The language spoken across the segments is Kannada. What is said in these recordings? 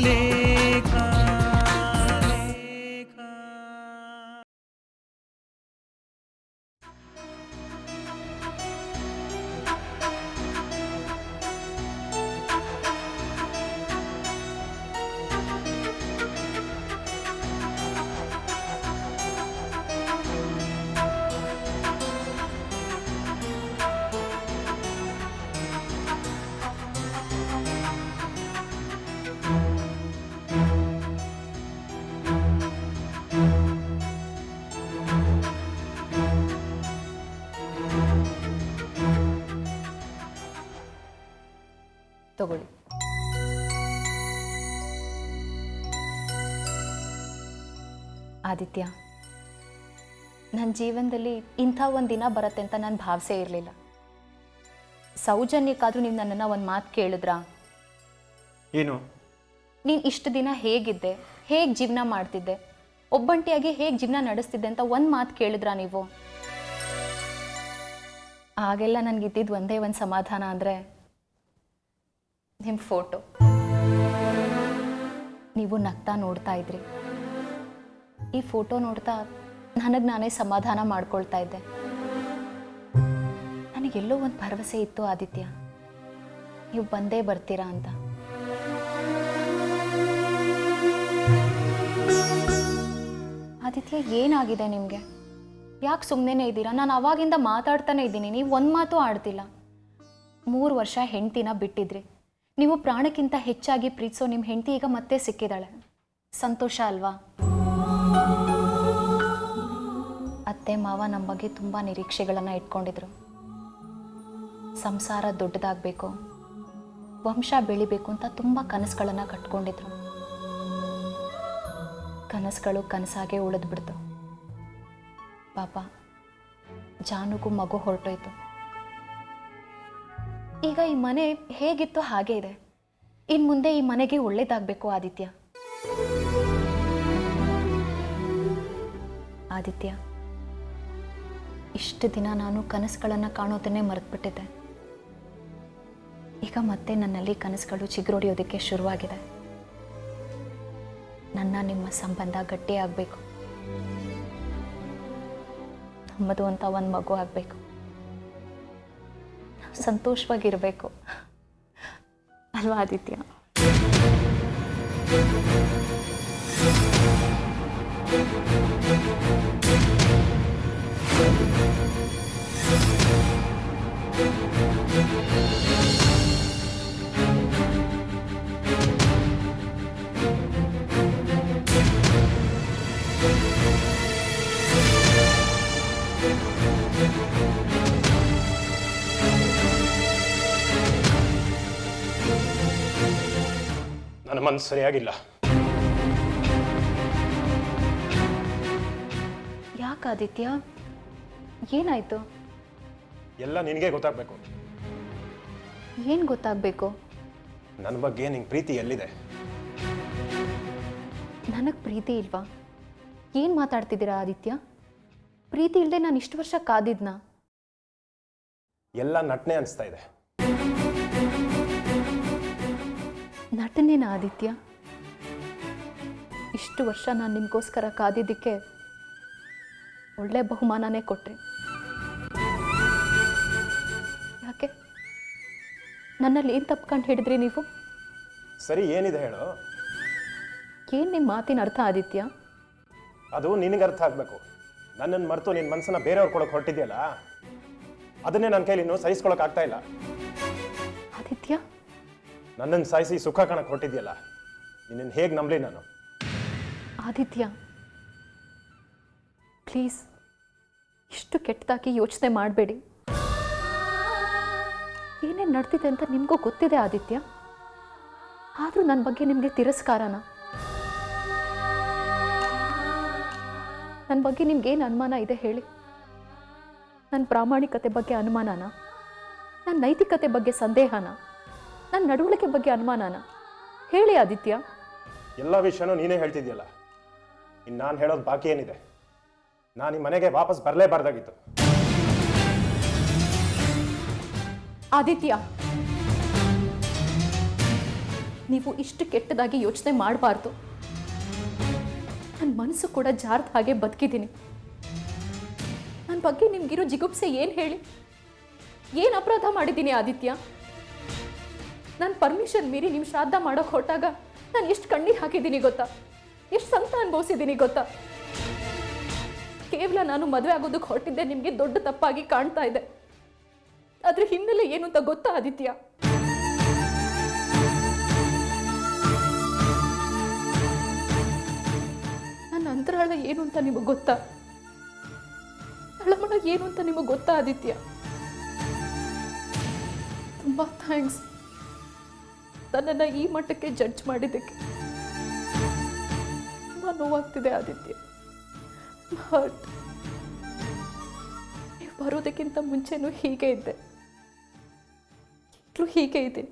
ಲೇಖ. ತಗೊಳ್ಳಿ. ಆದಿತ್ಯ, ನನ್ನ ಜೀವನದಲ್ಲಿ ಇಂಥ ಒಂದು ದಿನ ಬರುತ್ತೆ ಅಂತ ನಾನು ಭಾವಿಸೇ ಇರಲಿಲ್ಲ. ಸೌಜನ್ಯಕ್ಕಾದರೂ ನೀವು ನನ್ನನ್ನು ಒಂದು ಮಾತು ಕೇಳಿದ್ರಾ? ಏನು? ನೀನು ಇಷ್ಟು ದಿನ ಹೇಗಿದ್ದೆ, ಹೇಗೆ ಜೀವನ ಮಾಡ್ತಿದ್ದೆ, ಒಬ್ಬಂಟಿಯಾಗಿ ಹೇಗೆ ಜೀವನ ನಡೆಸ್ತಿದ್ದೆ ಅಂತ ಒಂದು ಮಾತು ಕೇಳಿದ್ರಾ ನೀವು? ಆಗೆಲ್ಲ ನನಗಿದ್ದಿದ್ದು ಒಂದೇ ಒಂದು ಸಮಾಧಾನ ಅಂದರೆ ನಿಮ್ಮ ಫೋಟೋ. ನೀವು ನಗ್ತಾ ನೋಡ್ತಾ ಇದ್ರಿ. ಈ ಫೋಟೋ ನೋಡ್ತಾ ನನಗೆ ನಾನೇ ಸಮಾಧಾನ ಮಾಡ್ಕೊಳ್ತಾ ಇದ್ದೆ. ನನಗೆಲ್ಲೋ ಒಂದು ಭರವಸೆ ಇತ್ತು ಆದಿತ್ಯ, ನೀವು ಬಂದೇ ಬರ್ತೀರಾ ಅಂತ. ಆದಿತ್ಯ, ಏನಾಗಿದೆ ನಿಮಗೆ? ಯಾಕೆ ಸುಮ್ಮನೆ ಇದ್ದೀರಾ? ನಾನು ಅವಾಗಿಂದ ಮಾತಾಡ್ತಾನೆ ಇದ್ದೀನಿ, ನೀವು ಒಂದು ಮಾತು ಆಡ್ತಿಲ್ಲ. 3 ವರ್ಷ ಹೆಂಡ್ತಿನ ಬಿಟ್ಟಿದ್ರಿ. ನೀವು ಪ್ರಾಣಕ್ಕಿಂತ ಹೆಚ್ಚಾಗಿ ಪ್ರೀತಿಸೋ ನಿಮ್ಮ ಹೆಂಡತಿ ಈಗ ಮತ್ತೆ ಸಿಕ್ಕಿದ್ದಾಳೆ. ಸಂತೋಷ ಅಲ್ವಾ? ಅತ್ತೆ ಮಾವ ನಮ್ಮ ಬಗ್ಗೆ ತುಂಬ ನಿರೀಕ್ಷೆಗಳನ್ನು ಇಟ್ಕೊಂಡಿದ್ರು. ಸಂಸಾರ ದೊಡ್ಡದಾಗಬೇಕು, ವಂಶ ಬೆಳಿಬೇಕು ಅಂತ ತುಂಬ ಕನಸುಗಳನ್ನು ಕಟ್ಕೊಂಡಿದ್ರು. ಕನಸುಗಳು ಕನಸಾಗೆ ಉಳಿದ್ಬಿಡ್ತು. ಪಾಪ ಜಾನುಗೂ ಮಗು ಹೊರಟೋಯ್ತು. ಈಗ ಈ ಮನೆ ಹೇಗಿತ್ತು ಹಾಗೇ ಇದೆ. ಇನ್ನು ಮುಂದೆ ಈ ಮನೆಗೆ ಒಳ್ಳೇದಾಗಬೇಕು ಆದಿತ್ಯ. ಆದಿತ್ಯ, ಇಷ್ಟು ದಿನ ನಾನು ಕನಸುಗಳನ್ನು ಕಾಣೋದನ್ನೇ ಮರೆತುಬಿಟ್ಟಿದ್ದೆ. ಈಗ ಮತ್ತೆ ನನ್ನಲ್ಲಿ ಕನಸುಗಳು ಚಿಗುರೊಡೆಯೋದಕ್ಕೆ ಶುರುವಾಗಿದೆ. ನನ್ನ ನಿಮ್ಮ ಸಂಬಂಧ ಗಟ್ಟಿಯಾಗಬೇಕು, ನಮ್ಮದು ಅಂತ ಒಂದು ಮಗು ಆಗಬೇಕು, ಸಂತೋಷವಾಗಿರಬೇಕು ಅಲ್ವಾ ಆದಿತ್ಯ? ನನ್ನ ಮನಸ್ಸು ಸರಿಯಾಗಿಲ್ಲ. ಯಾಕೆ ಆದಿತ್ಯ, ಏನಾಯ್ತು? ಎಲ್ಲ ನಿನಗೆ ಗೊತ್ತಾಗಬೇಕು. ಏನು ಗೊತ್ತಾಗಬೇಕು? ನನ್ನ ಬಗ್ಗೆ ನಿಂಗೆ ಪ್ರೀತಿ ಎಲ್ಲಿದೆ? ನನಗೆ ಪ್ರೀತಿ ಇಲ್ವಾ? ಏನು ಮಾತಾಡ್ತಿದ್ದೀರಾ ಆದಿತ್ಯ? ಪ್ರೀತಿ ಇಲ್ಲದೆ ನಾನು ಇಷ್ಟು ವರ್ಷ ಕಾದಿದ್ನ? ಎಲ್ಲ ನಟನೆ ಅನಿಸ್ತಾ ಇದೆ. ನಟನೆನಾ ಆದಿತ್ಯ? ಇಷ್ಟು ವರ್ಷ ನಾನು ನಿಮಗೋಸ್ಕರ ಕಾದಿದ್ದಕ್ಕೆ ಒಳ್ಳೆ ಬಹುಮಾನನೇ ಕೊಟ್ರಿ. ಯಾಕೆ? ನನ್ನಲ್ಲಿ ಏನು ತಪ್ಕೊಂಡು ಹಿಡಿದ್ರಿ ನೀವು? ಸರಿ, ಏನಿದೆ ಹೇಳು. ಏನು ನಿಮ್ಮ ಮಾತಿನ ಅರ್ಥ ಆದಿತ್ಯ? ಅದು ನಿನಗೆ ಅರ್ಥ ಆಗಬೇಕು. ನನ್ನನ್ನು ಮರೆತು ನಿನ್ನ ಮನಸ್ಸನ್ನ ಬೇರೆಯವ್ರು ಕೊಡೋಕೆ ಹೊರಟಿದೆಯಲ್ಲ, ಅದನ್ನೇ ನನ್ನ ಕೈಲಿ ಇನ್ನೂ ಸಹಿಸ್ಕೊಳಕ್ಕೆ ಆಗ್ತಾ ಇಲ್ಲ. ಆದಿತ್ಯ, ನನ್ನನ್ನು ಸಾಯಿಸಿ ಸುಖ ಕಾಣಕ್ಕೆ ಹೊರಟಿದೆಯಲ್ಲ, ನಿನ್ನನ್ನು ಹೇಗೆ ನಂಬಲಿ ನಾನು? ಆದಿತ್ಯ ಪ್ಲೀಸ್, ಇಷ್ಟು ಕೆಟ್ಟದಾಗಿ ಯೋಚನೆ ಮಾಡಬೇಡಿ. ಏನೇನು ನಡ್ತಿದೆ ಅಂತ ನಿಮಗೂ ಗೊತ್ತಿದೆ ಆದಿತ್ಯ. ಆದರೂ ನನ್ನ ಬಗ್ಗೆ ನಿಮಗೆ ತಿರಸ್ಕಾರನ? ನನ್ನ ಬಗ್ಗೆ ನಿಮ್ಗೇನು ಅನುಮಾನ ಇದೆ ಹೇಳಿ? ನನ್ನ ಪ್ರಾಮಾಣಿಕತೆ ಬಗ್ಗೆ ಅನುಮಾನನ? ನನ್ನ ನೈತಿಕತೆ ಬಗ್ಗೆ ಸಂದೇಹನ? ನನ್ನ ನಡವಳಿಕೆ ಬಗ್ಗೆ ಅನುಮಾನನ? ಹೇಳಿ ಆದಿತ್ಯ. ಎಲ್ಲ ವಿಷಯನೂ ನೀನೇ ಹೇಳ್ತಿದ್ಯಲ್ಲ, ಇನ್ನು ನಾನು ಹೇಳೋದು ಬಾಕಿ ಏನಿದೆ? ನಾನು ಈ ಮನೆಗೆ ವಾಪಸ್ ಬರಲೇಬಾರ್ದಾಗಿತ್ತು. ಆದಿತ್ಯ, ನೀವು ಇಷ್ಟು ಕೆಟ್ಟದಾಗಿ ಯೋಚನೆ ಮಾಡಬಾರ್ದು. ನನ್ನ ಮನಸ್ಸು ಕೂಡ ಜಾರ್ದ ಹಾಗೆ ಬದುಕಿದ್ದೀನಿ. ನನ್ನ ಬಗ್ಗೆ ನಿಮ್ಗಿರೋ ಜಿಗುಪ್ಸೆ ಏನು ಹೇಳಿ? ಏನು ಅಪರಾಧ ಮಾಡಿದ್ದೀನಿ ಆದಿತ್ಯ? ನಾನು ಪರ್ಮಿಷನ್ ಮೀರಿ ನಿಮ್ಮ ಶ್ರಾದ್ದ ಮಾಡೋಕೆ ಹೊರಟಾಗ ನಾನು ಎಷ್ಟು ಕಣ್ಣೀರು ಹಾಕಿದ್ದೀನಿ ಗೊತ್ತಾ? ಎಷ್ಟು ಸಂತ ಅನುಭವಿಸಿದ್ದೀನಿ ಗೊತ್ತಾ? ಕೇವಲ ನಾನು ಮದುವೆ ಆಗೋದಕ್ಕೆ ಹೊರಟಿದ್ದೆ ನಿಮಗೆ ದೊಡ್ಡ ತಪ್ಪಾಗಿ ಕಾಣ್ತಾ ಇದೆ. ಅದ್ರ ಹಿನ್ನೆಲೆ ಏನು ಅಂತ ಗೊತ್ತಾ ಆದಿತ್ಯ? ನನ್ನ ಅಂತರಾಳ ಏನು ಅಂತ ನಿಮಗೆ ಗೊತ್ತಾ? ತಳಮಳ ಏನು ಅಂತ ನಿಮಗೆ ಗೊತ್ತಾ ಆದಿತ್ಯ? ತುಂಬಾ ಥ್ಯಾಂಕ್ಸ್ ನನ್ನನ್ನು ಈ ಮಟ್ಟಕ್ಕೆ ಜಡ್ಜ್ ಮಾಡಿದ್ದಕ್ಕೆ. ತುಂಬ ನೋವಾಗ್ತಿದೆ ಆದಿತ್ಯ. ಹರ್ಟ್. ನೀವು ಬರೋದಕ್ಕಿಂತ ಮುಂಚೆನೂ ಹೀಗೆ ಇದ್ದೆ, ಈಗಲೂ ಹೀಗೆ ಇದೆ.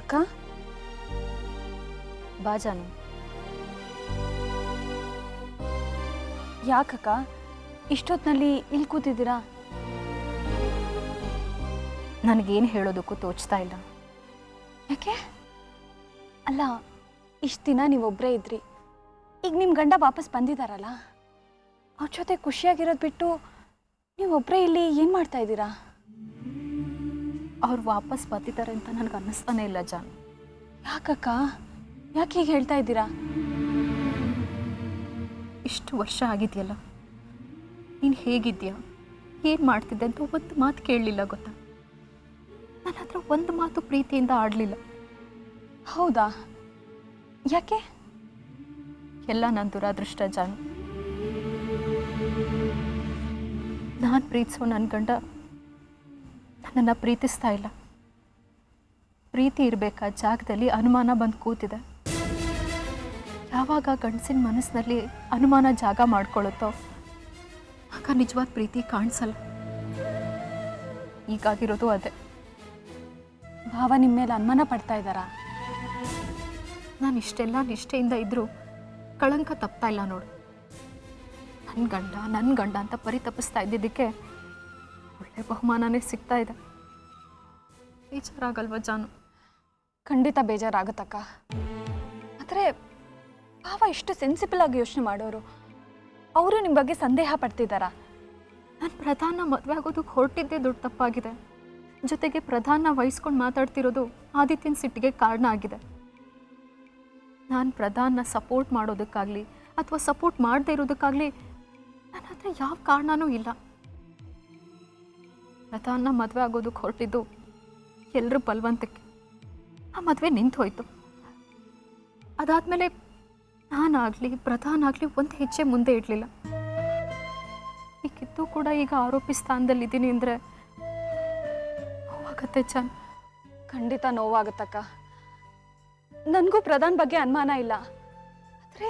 ಅಕ್ಕ ಬಾ ಜಾನು. ಯಾಕಕ್ಕ ಇಷ್ಟೊತ್ತಿನಲ್ಲಿ ಇಲ್ಲಿ ಕೂತಿದ್ದೀರಾ? ನನಗೇನು ಹೇಳೋದಕ್ಕೂ ತೋಚ್ತಾ ಇಲ್ಲ. ಯಾಕೆ? ಅಲ್ಲ, ಇಷ್ಟು ದಿನ ನೀವೊಬ್ಬರೇ ಇದ್ರಿ, ಈಗ ನಿಮ್ಮ ಗಂಡ ವಾಪಸ್ ಬಂದಿದ್ದಾರಲ್ಲ, ಅವ್ರ ಜೊತೆ ಖುಷಿಯಾಗಿರೋದು ಬಿಟ್ಟು ನೀವೊಬ್ಬರೇ ಇಲ್ಲಿ ಏನು ಮಾಡ್ತಾ ಇದ್ದೀರಾ? ಅವ್ರು ವಾಪಸ್ ಬರ್ತಿದ್ದಾರೆ ಅಂತ ನನಗೆ ಅನ್ನಿಸ್ತಾನೆ ಇಲ್ಲ ಜಾನು. ಯಾಕಕ್ಕ? ಯಾಕೆ ಹೀಗೆ ಹೇಳ್ತಾ ಇದ್ದೀರಾ? ಇಷ್ಟು ವರ್ಷ ಆಗಿದೆಯಲ್ಲ, ನೀನು ಹೇಗಿದ್ದೀಯಾ, ಏನು ಮಾಡ್ತಿದ್ದೆ ಅಂತ ಒಂದು ಮಾತು ಕೇಳಲಿಲ್ಲ ಗೊತ್ತಾ? ನನ್ನ ಹತ್ರ ಒಂದು ಮಾತು ಪ್ರೀತಿಯಿಂದ ಆಡಲಿಲ್ಲ. ಹೌದಾ? ಯಾಕೆ? ಎಲ್ಲ ನನ್ನ ದುರಾದೃಷ್ಟ ಜಾನು. ನಾನು ಪ್ರೀತಿಸೋ ನನ್ನ ಗಂಡ ನನ್ನನ್ನು ಪ್ರೀತಿಸ್ತಾ ಇಲ್ಲ. ಪ್ರೀತಿ ಇರಬೇಕಾ ಜಾಗದಲ್ಲಿ ಅನುಮಾನ ಬಂದು ಕೂತಿದೆ. ಯಾವಾಗ ಗಂಡಸಿನ ಮನಸ್ಸಿನಲ್ಲಿ ಅನುಮಾನ ಜಾಗ ಮಾಡ್ಕೊಳ್ಳುತ್ತೋ ಆಗ ನಿಜವಾದ ಪ್ರೀತಿ ಕಾಣಿಸಲ್ಲ. ಈಗಾಗಿರೋದು ಅದೇ. ಭಾವ ನಿಮ್ಮ ಮೇಲೆ ಅನುಮಾನ ಪಡ್ತಾ ಇದ್ದಾರಾ? ನಾನು ಇಷ್ಟೆಲ್ಲ ನಿಷ್ಠೆಯಿಂದ ಇದ್ದರೂ ಕಳಂಕ ತಪ್ತಾ ಇಲ್ಲ ನೋಡು. ನನ್ನ ಗಂಡ ಅಂತ ಪರಿತಪಿಸ್ತಾ ಇದ್ದಿದ್ದಕ್ಕೆ ಒಳ್ಳೆ ಬಹುಮಾನನೇ ಸಿಗ್ತಾ ಇದೆ. ಬೇಜಾರಾಗಲ್ವ ಜಾನು? ಖಂಡಿತ ಬೇಜಾರಾಗುತ್ತಕ್ಕ. ಆದರೆ ಭಾವ ಇಷ್ಟು ಸೆನ್ಸಿಬಲ್ ಆಗಿ ಯೋಚನೆ ಮಾಡೋರು, ಅವರು ನಿಮ್ಮ ಬಗ್ಗೆ ಸಂದೇಹ ಪಡ್ತಿದ್ದಾರಾ? ನಾನು ಪ್ರಧಾನ ಮದುವೆ ಆಗೋದಕ್ಕೆ ಹೊರಟಿದ್ದೇ ದೊಡ್ಡ ತಪ್ಪಾಗಿದೆ. ಜೊತೆಗೆ ಪ್ರಧಾನ ವಹಿಸ್ಕೊಂಡು ಮಾತಾಡ್ತಿರೋದು ಆದಿತ್ಯನ ಸಿಟ್ಟಿಗೆ ಕಾರಣ ಆಗಿದೆ. ನಾನು ಪ್ರಧಾನ ಸಪೋರ್ಟ್ ಮಾಡೋದಕ್ಕಾಗಲಿ ಅಥವಾ ಸಪೋರ್ಟ್ ಮಾಡದೇ ಇರೋದಕ್ಕಾಗಲಿ ನನ್ನ ಹತ್ರ ಯಾವ ಕಾರಣನೂ ಇಲ್ಲ. ಪ್ರಧಾನ ಮದುವೆ ಆಗೋದಕ್ಕೆ ಹೊರಟಿದ್ದು ಎಲ್ಲರೂ ಬಲವಂತಕ್ಕೆ. ಆ ಮದುವೆ ನಿಂತು ಹೋಯ್ತು. ಅದಾದಮೇಲೆ ನಾನಾಗಲಿ ಪ್ರಧಾನ ಆಗಲಿ ಒಂದು ಹೆಜ್ಜೆ ಮುಂದೆ ಇಡಲಿಲ್ಲ. ಈಗಿದ್ದು ಕೂಡ ಈಗ ಆರೋಪಿ ಸ್ಥಾನದಲ್ಲಿದ್ದೀನಿ ಅಂದರೆ ನೋವಾಗತ್ತೆ ಜಾನ್. ಖಂಡಿತ ನೋವಾಗುತ್ತಕ್ಕ. ನನಗೂ ಪ್ರಧಾನ್ ಬಗ್ಗೆ ಅನುಮಾನ ಇಲ್ಲ. ಆದರೆ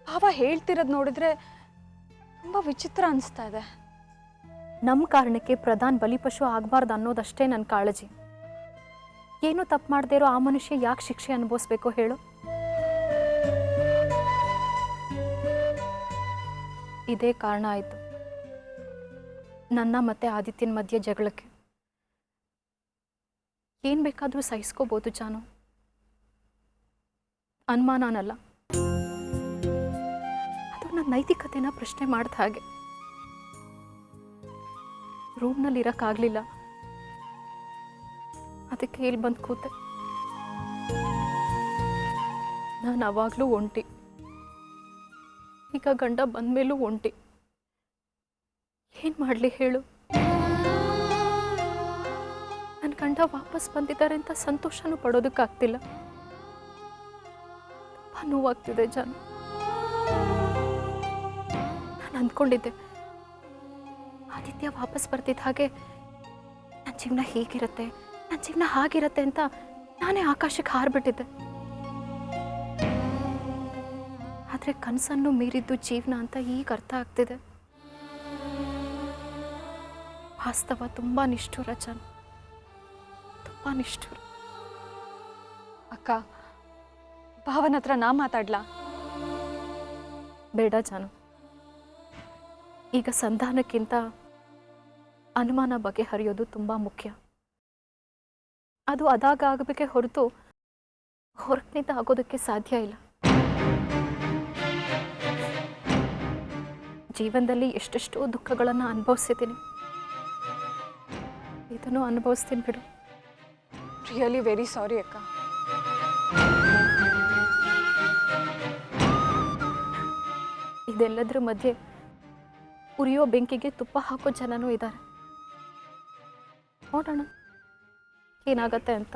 ಭಾವ ಹೇಳ್ತಿರೋದು ನೋಡಿದ್ರೆ ತುಂಬ ವಿಚಿತ್ರ ಅನಿಸ್ತಾ ಇದೆ. ನಮ್ಮ ಕಾರಣಕ್ಕೆ ಪ್ರಧಾನ್ ಬಲಿಪಶು ಆಗಬಾರ್ದು ಅನ್ನೋದಷ್ಟೇ ನನ್ನ ಕಾಳಜಿ. ಏನು ತಪ್ಪು ಮಾಡದೇ ಇರೋ ಆ ಮನುಷ್ಯ ಯಾಕೆ ಶಿಕ್ಷೆ ಅನುಭವಿಸ್ಬೇಕು ಹೇಳು? ಇದೇ ಕಾರಣ ಆಯಿತು ನನ್ನ ಮತ್ತೆ ಆದಿತ್ಯನ ಮಧ್ಯೆ ಜಗಳಕ್ಕೆ. ಏನು ಬೇಕಾದರೂ ಸಹಿಸ್ಕೋಬೋದು ಜಾನು, ಅನುಮಾನನಲ್ಲ. ಅದು ನನ್ನ ನೈತಿಕತೆನ ಪ್ರಶ್ನೆ ಮಾಡ್ದ ಹಾಗೆ. ರೂಮ್ನಲ್ಲಿ ಇರೋಕ್ಕಾಗಲಿಲ್ಲ, ಅದಕ್ಕೆ ಇಲ್ಲಿ ಬಂದು ಕೂತೆ. ನಾನು ಅವಾಗಲೂ ಒಂಟಿ, ಈಗ ಗಂಡ ಬಂದಮೇಲೂ ಒಂಟಿ. ಏನು ಮಾಡಲಿ ಹೇಳು? ನನ್ನ ಗಂಡ ವಾಪಸ್ ಬಂದಿದ್ದಾರೆ ಅಂತ ಸಂತೋಷನೂ ಪಡೋದಕ್ಕಾಗ್ತಿಲ್ಲ. ತುಂಬ ನೋವಾಗ್ತಿದೆ ಜಾನು. ನಾನು ಅಂದ್ಕೊಂಡಿದ್ದೆ ಆದಿತ್ಯ ವಾಪಸ್ ಬರ್ತಿದ್ದ ಹಾಗೆ ನನ್ನ ಜೀವನ ಹೀಗಿರುತ್ತೆ, ನನ್ನ ಜೀವನ ಹಾಗಿರುತ್ತೆ ಅಂತ ನಾನೇ ಆಕಾಶಕ್ಕೆ ಹಾರ್ಬಿಟ್ಟಿದ್ದೆ. ಆದರೆ ಕನಸನ್ನು ಮೀರಿದ್ದು ಜೀವನ ಅಂತ ಈಗ ಅರ್ಥ ಆಗ್ತಿದೆ. ವಾಸ್ತವ ತುಂಬ ನಿಷ್ಠುರ ಜಾನು, ತುಂಬ ನಿಷ್ಠುರ. ಅಕ್ಕ, ಭಾವನ ಹತ್ರ ನಾ ಮಾತಾಡ್ಲಾ? ಬೇಡ ಜಾನು. ಈಗ ಸಂಧಾನಕ್ಕಿಂತ ಅನುಮಾನ ಬಗೆಹರಿಯೋದು ತುಂಬ ಮುಖ್ಯ. ಅದು ಅದಾಗ ಆಗಬೇಕೆ ಹೊರತು ಹೊರಗಿನಿಂದ ಆಗೋದಕ್ಕೆ ಸಾಧ್ಯ ಇಲ್ಲ. ಜೀವನದಲ್ಲಿ ಎಷ್ಟೆಷ್ಟೋ ದುಃಖಗಳನ್ನು ಅನುಭವಿಸಿದ್ದೀನಿ, ಇದನ್ನು ಅನುಭವಿಸ್ತೀನಿ ಬಿಡು. ರಿಯಲಿ ವೆರಿ ಸಾರಿ ಅಕ್ಕ. ಇದೆಲ್ಲದರ ಮಧ್ಯೆ ಉರಿಯೋ ಬೆಂಕಿಗೆ ತುಪ್ಪ ಹಾಕೋ ಜನನೂ ಇದ್ದಾರೆ. ನೋಡೋಣ ಏನಾಗತ್ತೆ ಅಂತ.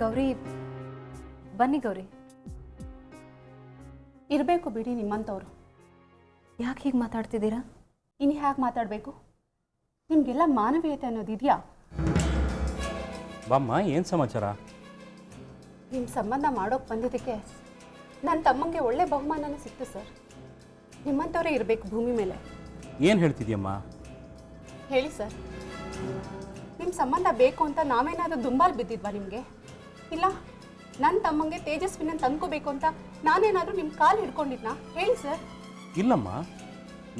ಗೌರಿ, ಬನ್ನಿ ಗೌರಿ. ಇರಬೇಕು ಬಿಡಿ ನಿಮ್ಮಂಥವ್ರು. ಯಾಕೆ ಹೀಗೆ ಮಾತಾಡ್ತಿದ್ದೀರಾ? ಇನ್ನು ಹೇಗೆ ಮಾತಾಡಬೇಕು? ನಿಮಗೆಲ್ಲ ಮಾನವೀಯತೆ ಅನ್ನೋದಿದೆಯಾ? ಬಾಮ್ಮ, ಏನು ಸಮಾಚಾರ? ನಿಮ್ಮ ಸಂಬಂಧ ಮಾಡೋಕೆ ಬಂದಿದ್ದಕ್ಕೆ ನನ್ನ ತಮ್ಮಂಗೆ ಒಳ್ಳೆ ಬಹುಮಾನನೇ ಸಿಕ್ತು ಸರ್. ನಿಮ್ಮಂಥವರೇ ಇರಬೇಕು ಭೂಮಿ ಮೇಲೆ. ಏನು ಹೇಳ್ತಿದ್ಯಮ್ಮ? ಹೇಳಿ ಸರ್, ನಿಮ್ಮ ಸಂಬಂಧ ಬೇಕು ಅಂತ ನಾವೇನಾದರೂ ದುಂಬಾಲು ಬಿದ್ದಿದ್ವಾ ನಿಮಗೆ? ಇಲ್ಲ ನನ್ನ ತಮ್ಮಂಗೆ ತೇಜಸ್ವಿನ ತಂದ್ಕೋಬೇಕು ಅಂತ ನಾನೇನಾದರೂ ನಿಮ್ಮ ಕಾಲು ಹಿಡ್ಕೊಂಡಿದ್ನಾ? ಹೇಳಿ ಸರ್. ಇಲ್ಲಮ್ಮ,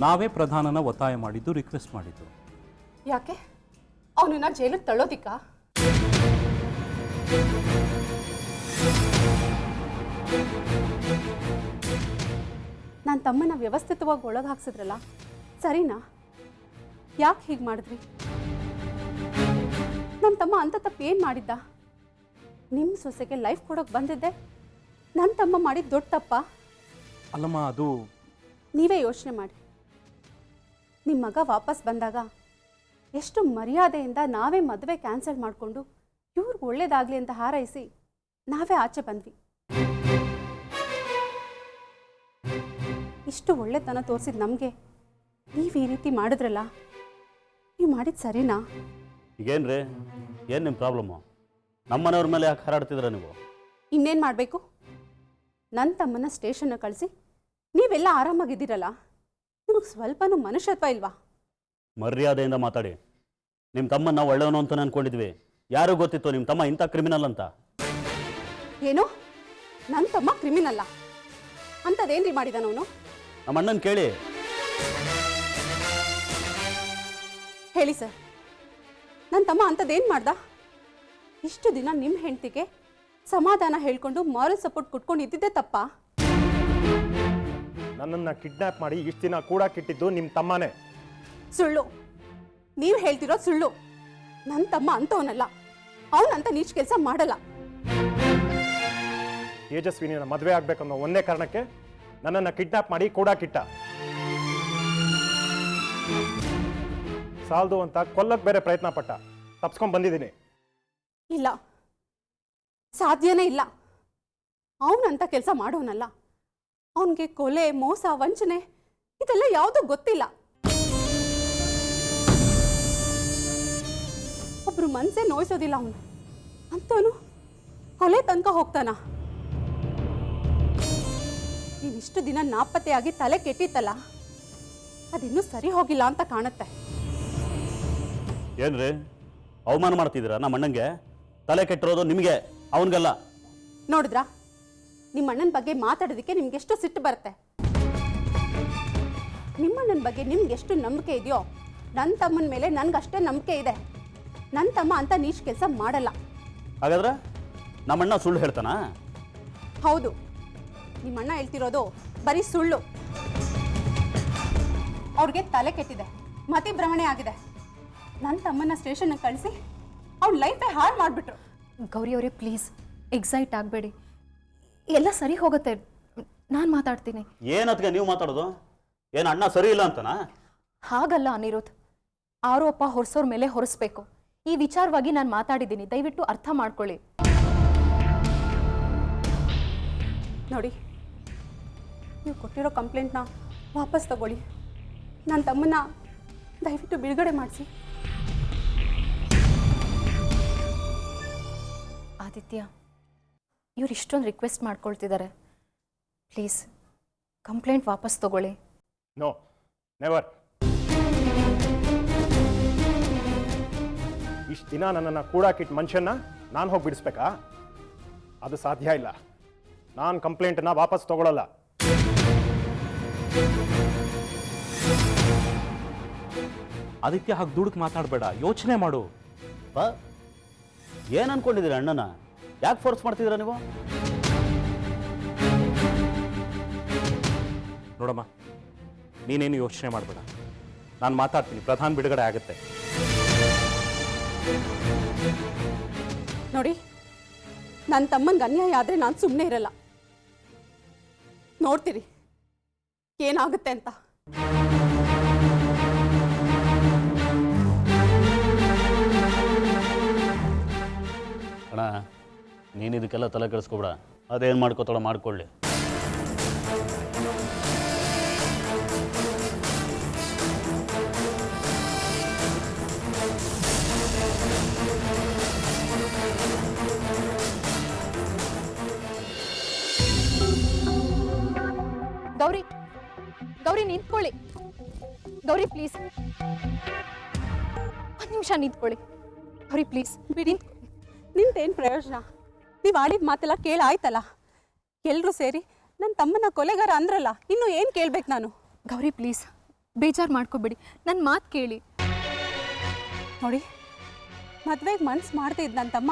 ನಾವೇ ಪ್ರಧಾನನ ಒತ್ತಾಯ ಮಾಡಿದ್ದು, ರಿಕ್ವೆಸ್ಟ್ ಮಾಡಿದ್ದು. ಯಾಕೆ? ಅವನನ್ನ ಜೈಲಿಗೆ ತಳ್ಳೋದಿಕ್ಕಾ? ನನ್ನ ತಮ್ಮನ ವ್ಯವಸ್ಥಿತವಾಗಿ ಒಳಗೆ ಹಾಕ್ಸಿದ್ರಲ್ಲ, ಸರಿನಾ? ಯಾಕೆ ಹೀಗೆ ಮಾಡಿದ್ರಿ? ನನ್ನ ತಮ್ಮ ಅಂತ ತಪ್ಪು ಏನು ಮಾಡಿದ್ದ? ನಿಮ್ಮ ಸೊಸೆಗೆ ಲೈಫ್ ಕೊಡೋಕೆ ಬಂದಿದ್ದೆ ನನ್ನ ತಮ್ಮ ಮಾಡಿದ ದೊಡ್ಡ ತಪ್ಪ? ಅಲ್ಲಮ್ಮ, ಅದು ನೀವೇ ಯೋಚನೆ ಮಾಡಿ. ನಿಮ್ಮ ಮಗ ವಾಪಸ್ ಬಂದಾಗ ಎಷ್ಟು ಮರ್ಯಾದೆಯಿಂದ ನಾವೇ ಮದುವೆ ಕ್ಯಾನ್ಸಲ್ ಮಾಡಿಕೊಂಡು ಇವ್ರಿಗೆ ಒಳ್ಳೇದಾಗಲಿ ಅಂತ ಹಾರೈಸಿ ನಾವೇ ಆಚೆ ಬಂದ್ವಿ. ಇಷ್ಟು ಒಳ್ಳೆತನ ತೋರಿಸಿದ ನಮಗೆ ನೀವು ಈ ರೀತಿ ಮಾಡಿದ್ರಲ್ಲ, ನೀವು ಮಾಡಿದ್ದು ಸರಿನಾ? ಈಗೇನ್ರಿ, ಏನು ನಿಮ್ಮ ಪ್ರಾಬ್ಲಮ್ಮು? ನಮ್ಮನೆಯವ್ರ ಮೇಲೆ ಯಾಕೆ ಹಾರಾಡ್ತಿದ್ರ ನೀವು? ಇನ್ನೇನು ಮಾಡಬೇಕು? ನನ್ನ ತಮ್ಮನ ಸ್ಟೇಷನ್ನ ಕಳಿಸಿ ನೀವೆಲ್ಲ ಆರಾಮಾಗಿದ್ದೀರಲ್ಲ, ನಿಮಗೆ ಸ್ವಲ್ಪನೂ ಮನುಷ್ಯತ್ವ ಇಲ್ವಾ? ಮರ್ಯಾದೆಯಿಂದ ಮಾತಾಡಿ. ನಿಮ್ಮ ತಮ್ಮನ್ನ ನಾವು ಒಳ್ಳೆಯವನು ಅಂತ ಅನ್ಕೊಂಡಿದ್ವಿ. ಯಾರು ಗೊತ್ತಿತ್ತು ನಿಮ್ಮ ತಮ್ಮ ಇಂಥ ಕ್ರಿಮಿನಲ್ ಅಂತ? ಏನು? ನನ್ನ ತಮ್ಮ ಕ್ರಿಮಿನಲ್ಲ? ಅಂಥದ್ದೇನ್ರಿ ಮಾಡಿದಾನವನು? ನಮ್ಮ ಅಣ್ಣನ ಕೇಳಿ. ಹೇಳಿ ಸರ್, ನನ್ನ ತಮ್ಮ ಅಂಥದ್ದೇನು ಮಾಡ್ದ? ಇಷ್ಟು ದಿನ ನಿಮ್ಮ ಹೆಂಡತಿಗೆ ಸಮಾಧಾನ ಹೇಳ್ಕೊಂಡು ಮಾರಲ್ ಸಪೋರ್ಟ್ ಕೊಟ್ಕೊಂಡು ಇದ್ದಿದ್ದೆ ತಪ್ಪಾ? ನನ್ನನ್ನು ಕಿಡ್ನಾಪ್ ಮಾಡಿ ಇಷ್ಟು ದಿನ ಕೂಡ ಕಿಟ್ಟಿದ್ದು ನಿಮ್ಮ ತಮ್ಮನೇ. ಸುಳ್ಳು. ನೀವು ಹೇಳ್ತಿರೋ ಸುಳ್ಳು. ನನ್ನ ತಮ್ಮ ಅಂಥವನಲ್ಲ, ಅವನಂತ ನೀಚ್ ಕೆಲಸ ಮಾಡಲ್ಲ. ತೇಜಸ್ವಿನಿನ ಮದುವೆ ಆಗ್ಬೇಕನ್ನೋ ಒಂದೇ ಕಾರಣಕ್ಕೆ ನನ್ನನ್ನು ಕಿಡ್ನಾಪ್ ಮಾಡಿ ಕೂಡ ಕಿಟ್ಟ. ಸಾಲ್ದು ಅಂತ ಕೊಲ್ಲಕ್ಕೆ ಬೇರೆ ಪ್ರಯತ್ನ ಪಟ್ಟ. ತಪ್ಸ್ಕೊಂಡ್ ಬಂದಿದ್ದೀನಿ. ಇಲ್ಲ, ಸಾಧ್ಯನೇ ಇಲ್ಲ. ಅವನಂತ ಕೆಲಸ ಮಾಡೋನಲ್ಲ. ಅವನಿಗೆ ಕೊಲೆ, ಮೋಸ, ವಂಚನೆ ಇದೆಲ್ಲ ಯಾವುದೂ ಗೊತ್ತಿಲ್ಲ. ಒಬ್ರು ಮನಸ್ಸೇ ನೋಯಿಸೋದಿಲ್ಲ ಅವನು. ಅಂತವನು ಕೊಲೆ ತನಕ ಹೋಗ್ತಾನ? ನೀವಿಷ್ಟು ದಿನ ನಾಪತ್ತೆಯಾಗಿ ತಲೆ ಕೆಟ್ಟಿತ್ತಲ್ಲ, ಅದಿನ್ನೂ ಸರಿ ಹೋಗಿಲ್ಲ ಅಂತ ಕಾಣುತ್ತೆ. ಏನ್ರಿ ಅವಮಾನ ಮಾಡ್ತಿದ್ದೀರಾ ನಮ್ಮ ಅಣ್ಣಂಗೆ? ತಲೆ ಕೆಟ್ಟಿರೋದು ನಿಮಗೆ, ಅವನಿಗಲ್ಲ. ನೋಡಿದ್ರಾ, ನಿಮ್ಮ ಅಣ್ಣನ ಬಗ್ಗೆ ಮಾತಾಡೋದಕ್ಕೆ ನಿಮ್ಗೆ ಎಷ್ಟು ಸಿಟ್ಟು ಬರುತ್ತೆ. ನಿಮ್ಮಣ್ಣನ ಬಗ್ಗೆ ನಿಮ್ಗೆ ಎಷ್ಟು ನಂಬಿಕೆ ಇದೆಯೋ ನನ್ನ ತಮ್ಮನ ಮೇಲೆ ನನಗಷ್ಟೇ ನಂಬಿಕೆ ಇದೆ. ನನ್ನ ತಮ್ಮ ಅಂತ ನೀಚ್ ಕೆಲಸ ಮಾಡಲ್ಲ. ಹಾಗಾದ್ರೆ ನಮ್ಮಣ್ಣ ಸುಳ್ಳು ಹೇಳ್ತಾನಾ? ಹೌದು, ನಿಮ್ಮ ಅಣ್ಣ ಹೇಳ್ತಿರೋದು ಬರೀ ಸುಳ್ಳು. ಅವ್ರಿಗೆ ತಲೆ ಕೆಟ್ಟಿದೆ, ಮತಿಭ್ರಮಣೆ ಆಗಿದೆ. ನನ್ನ ತಮ್ಮನ್ನ ಸ್ಟೇಷನ್ಗೆ ಕಳಿಸಿ ಅವ್ನ ಲೈಫೇ ಹಾಳು ಮಾಡಿಬಿಟ್ರು. ಗೌರಿ ಅವರೇ ಪ್ಲೀಸ್ ಎಕ್ಸೈಟ್ ಆಗಬೇಡಿ, ಎಲ್ಲ ಸರಿ ಹೋಗುತ್ತೆ. ನಾನು ಮಾತಾಡ್ತೀನಿ. ಏನತ್ಗೆ ನೀವು ಮಾತಾಡೋದು? ಏನು ಅಣ್ಣ ಸರಿ ಇಲ್ಲ ಅಂತನಾ? ಹಾಗಲ್ಲ ಅನಿರುದ್ಧ್, ಆರೋಪ ಹೊರಿಸೋರ್ ಮೇಲೆ ಹೊರಿಸ್ಬೇಕು. ಈ ವಿಚಾರವಾಗಿ ನಾನು ಮಾತಾಡಿದ್ದೀನಿ, ದಯವಿಟ್ಟು ಅರ್ಥ ಮಾಡ್ಕೊಳ್ಳಿ. ನೋಡಿ, ನೀವು ಕೊಟ್ಟಿರೋ ಕಂಪ್ಲೇಂಟ್ನ ವಾಪಸ್ ತಗೊಳ್ಳಿ. ನನ್ನ ತಮ್ಮನ್ನ ದಯವಿಟ್ಟು ಬಿಡುಗಡೆ ಮಾಡಿಸಿ. ಆದಿತ್ಯ, ಇವ್ರು ಇಷ್ಟೊಂದು ರಿಕ್ವೆಸ್ಟ್ ಮಾಡ್ಕೊಳ್ತಿದ್ದಾರೆ, ಪ್ಲೀಸ್ ಕಂಪ್ಲೇಂಟ್ ವಾಪಸ್ ತಗೊಳ್ಳಿ. No, never. ಇಷ್ಟು ದಿನ ನನ್ನನ್ನು ಕೂಡಾಕಿಟ್ಟು ಮನುಷ್ಯನ್ನ ನಾನು ಹೋಗಿ ಬಿಡಿಸ್ಬೇಕಾ? ಅದು ಸಾಧ್ಯ ಇಲ್ಲ. ನಾನು ಕಂಪ್ಲೇಂಟನ್ನು ವಾಪಸ್ ತಗೊಳ್ಳಲ್ಲ. ಆದಿತ್ಯ ಹಾಗೆ ದುಡುಕ್ ಮಾತಾಡಬೇಡ, ಯೋಚನೆ ಮಾಡು. ಬಾ, ಏನು ಅನ್ಕೊಂಡಿದ್ದೀರಿ ಅಣ್ಣನ? ಯಾಕೆ ಫೋರ್ಸ್ ಮಾಡ್ತಿದ್ದೀರಾ ನೀವು? ನೋಡಮ್ಮ, ನೀನೇನು ಯೋಚನೆ ಮಾಡಬೇಡ, ನಾನು ಮಾತಾಡ್ತೀನಿ. ಪ್ರಧಾನ್ ಬಿಡುಗಡೆ ಆಗುತ್ತೆ. ನೋಡಿ, ನನ್ನ ತಮ್ಮನಿಗೆ ಅನ್ಯಾಯ ಆದರೆ ನಾನು ಸುಮ್ಮನೆ ಇರಲ್ಲ. ನೋಡ್ತೀರಿ ಏನಾಗುತ್ತೆ ಅಂತ. ಅಣ್ಣ, ನೀನು ಇದಕ್ಕೆಲ್ಲ ತಲೆ ಕೆಡಿಸ್ಕೊಬೇಡ. ಅದೇನು ಮಾಡ್ಕೋತಾಳ ಮಾಡ್ಕೊಳ್ಳಿ. ಗೌರಿ, ಗೌರಿ ನಿಂತ್ಕೊಳ್ಳಿ. ಗೌರಿ ಪ್ಲೀಸ್ ಒಂದು ನಿಮಿಷ ನಿಂತ್ಕೊಳ್ಳಿ. ಗೌರಿ ಪ್ಲೀಸ್ ಬಿಡಿ. ನಿಂತೇನು ಪ್ರಯೋಜನ? ನೀವು ಆಡಿದ ಮಾತೆಲ್ಲ ಕೇಳಾಯ್ತಲ್ಲ. ಎಲ್ಲರೂ ಸೇರಿ ನನ್ನ ತಮ್ಮನ ಕೊಲೆಗಾರ ಅಂದ್ರಲ್ಲ, ಇನ್ನು ಏನು ಕೇಳ್ಬೇಕು ನಾನು? ಗೌರಿ ಪ್ಲೀಸ್ ಬೇಜಾರು ಮಾಡ್ಕೋಬೇಡಿ, ನನ್ನ ಮಾತು ಕೇಳಿ. ನೋಡಿ, ಮದುವೆಗೆ ಮನ್ಸು ಮಾಡ್ತಾ ಇದ್ದ ನನ್ನ ತಮ್ಮ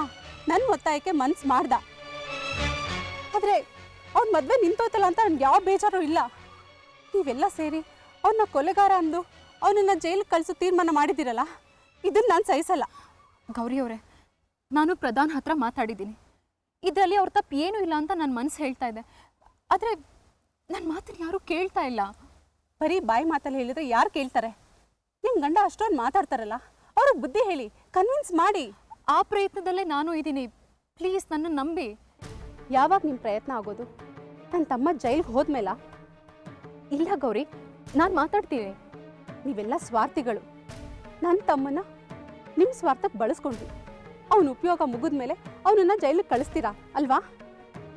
ನನ್ನ ಒತ್ತಾಯಕ್ಕೆ ಮನ್ಸು ಮಾಡ್ದ. ಆದರೆ ಅವ್ನ ಮದುವೆ ನಿಂತೋಯ್ತಲ್ಲ ಅಂತ ನನಗೆ ಯಾವ ಬೇಜಾರು ಇಲ್ಲ. ನೀವೆಲ್ಲ ಸೇರಿ ಅವನ್ನ ಕೊಲೆಗಾರ ಅಂದು ಅವನನ್ನು ಜೈಲಿಗೆ ಕಳಿಸೋ ತೀರ್ಮಾನ ಮಾಡಿದ್ದೀರಲ್ಲ, ಇದನ್ನು ನಾನು ಸಹಿಸಲ್ಲ. ಗೌರಿ ಅವರೇ, ನಾನು ಪ್ರಧಾನ್ ಹತ್ರ ಮಾತಾಡಿದ್ದೀನಿ. ಇದರಲ್ಲಿ ಅವ್ರ ತಪ್ಪು ಏನೂ ಇಲ್ಲ ಅಂತ ನನ್ನ ಮನಸ್ಸು ಹೇಳ್ತಾ ಇದೆ. ಆದರೆ ನನ್ನ ಮಾತನ್ನು ಯಾರೂ ಕೇಳ್ತಾ ಇಲ್ಲ. ಬರೀ ಬಾಯಿ ಮಾತಲ್ಲಿ ಹೇಳಿದ್ರೆ ಯಾರು ಕೇಳ್ತಾರೆ? ನಿಮ್ಮ ಗಂಡ ಅಷ್ಟೊಂದು ಮಾತಾಡ್ತಾರಲ್ಲ, ಅವ್ರಿಗೆ ಬುದ್ಧಿ ಹೇಳಿ, ಕನ್ವಿನ್ಸ್ ಮಾಡಿ. ಆ ಪ್ರಯತ್ನದಲ್ಲೇ ನಾನು ಇದ್ದೀನಿ. ಪ್ಲೀಸ್ ನನ್ನ ನಂಬಿ. ಯಾವಾಗ ನಿಮ್ಮ ಪ್ರಯತ್ನ ಆಗೋದು? ನನ್ನ ತಮ್ಮ ಜೈಲಿಗೆ ಹೋದ್ಮೇಲ? ಇಲ್ಲ ಗೌರಿ, ನಾನು ಮಾತಾಡ್ತೀನಿ. ನೀವೆಲ್ಲ ಸ್ವಾರ್ಥಿಗಳು. ನನ್ನ ತಮ್ಮನ ನಿಮ್ಮ ಸ್ವಾರ್ಥಕ್ಕೆ ಬಳಸ್ಕೊಂಡ್ರಿ. ಅವನ ಉಪಯೋಗ ಮುಗಿದ ಮೇಲೆ ಅವನನ್ನು ಜೈಲಿಗೆ ಕಳಿಸ್ತೀರಾ ಅಲ್ವಾ?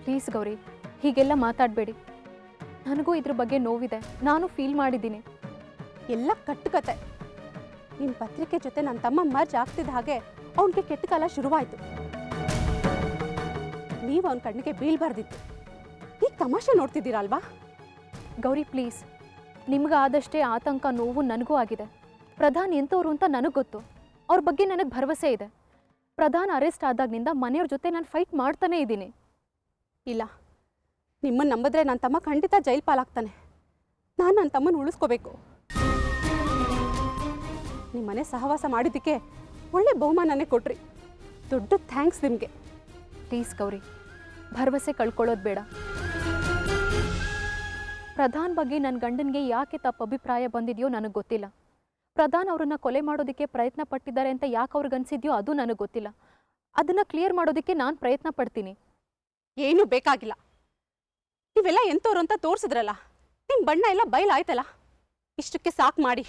ಪ್ಲೀಸ್ ಗೌರಿ, ಹೀಗೆಲ್ಲ ಮಾತಾಡಬೇಡಿ. ನನಗೂ ಇದ್ರ ಬಗ್ಗೆ ನೋವಿದೆ, ನಾನು ಫೀಲ್ ಮಾಡಿದ್ದೀನಿ. ಎಲ್ಲ ಕಟ್ಟುಕತೆ. ನಿಮ್ಮ ಪತ್ರಿಕೆ ಜೊತೆ ನನ್ನ ತಮ್ಮ ಮರ್ಜ್ ಆಗ್ತಿದ್ದ ಹಾಗೆ ಅವನಿಗೆ ಕೆಟ್ಟ ಕಾಲ ಶುರುವಾಯಿತು. ನೀವು ಅವನ ಕಣ್ಣಿಗೆ ಬೀಳ್ಬಾರ್ದಿತ್ತು. ಈಗ ತಮಾಷೆ ನೋಡ್ತಿದ್ದೀರಾ ಅಲ್ವಾ? ಗೌರಿ ಪ್ಲೀಸ್, ನಿಮ್ಗಾದಷ್ಟೇ ಆತಂಕ ನೋವು ನನಗೂ ಆಗಿದೆ. ಪ್ರಧಾನ್ ಎಂಥವ್ರು ಅಂತ ನನಗೆ ಗೊತ್ತು. ಅವ್ರ ಬಗ್ಗೆ ನನಗೆ ಭರವಸೆ ಇದೆ. ಪ್ರಧಾನ್ ಅರೆಸ್ಟ್ ಆದಾಗಿನಿಂದ ಮನೆಯವ್ರ ಜೊತೆ ನಾನು ಫೈಟ್ ಮಾಡ್ತಾನೇ ಇದ್ದೀನಿ. ಇಲ್ಲ, ನಿಮ್ಮನ್ನು ನಂಬಿದ್ರೆ ನನ್ನ ತಮ್ಮ ಖಂಡಿತ ಜೈಲು ಪಾಲಾಗ್ತಾನೆ. ನಾನು ನನ್ನ ತಮ್ಮನ ಉಳಿಸ್ಕೋಬೇಕು. ನಿಮ್ಮ ಮನೆ ಸಹವಾಸ ಮಾಡಿದ್ದಕ್ಕೆ ಒಳ್ಳೆ ಬಹುಮಾನನೇ ಕೊಟ್ರಿ. ದೊಡ್ಡ ಥ್ಯಾಂಕ್ಸ್ ನಿಮಗೆ. ಪ್ಲೀಸ್ ಗೌರಿ, ಭರವಸೆ ಕಳ್ಕೊಳ್ಳೋದು ಬೇಡ. ಪ್ರಧಾನ್ ಬಗ್ಗೆ ನನ್ನ ಗಂಡನಿಗೆ ಯಾಕೆ ತಪ್ಪು ಅಭಿಪ್ರಾಯ ಬಂದಿದೆಯೋ ನನಗೆ ಗೊತ್ತಿಲ್ಲ. ಪ್ರಧಾನ್ ಅವರನ್ನು ಕೊಲೆ ಮಾಡೋದಕ್ಕೆ ಪ್ರಯತ್ನ ಪಟ್ಟಿದ್ದಾರೆ ಅಂತ ಯಾಕೆ ಅವ್ರಿಗೆ ಅನಿಸಿದ್ಯೋ ಅದು ನನಗೆ ಗೊತ್ತಿಲ್ಲ. ಅದನ್ನು ಕ್ಲಿಯರ್ ಮಾಡೋದಕ್ಕೆ ನಾನು ಪ್ರಯತ್ನ ಪಡ್ತೀನಿ. ಏನೂ ಬೇಕಾಗಿಲ್ಲ. ನೀವೆಲ್ಲ ಎಂಥವ್ರು ಅಂತ ತೋರಿಸಿದ್ರಲ್ಲ, ನಿಮ್ಮ ಬಣ್ಣ ಎಲ್ಲ ಬಯಲಾಯ್ತಲ್ಲ, ಇಷ್ಟಕ್ಕೆ ಸಾಕು ಮಾಡಿ.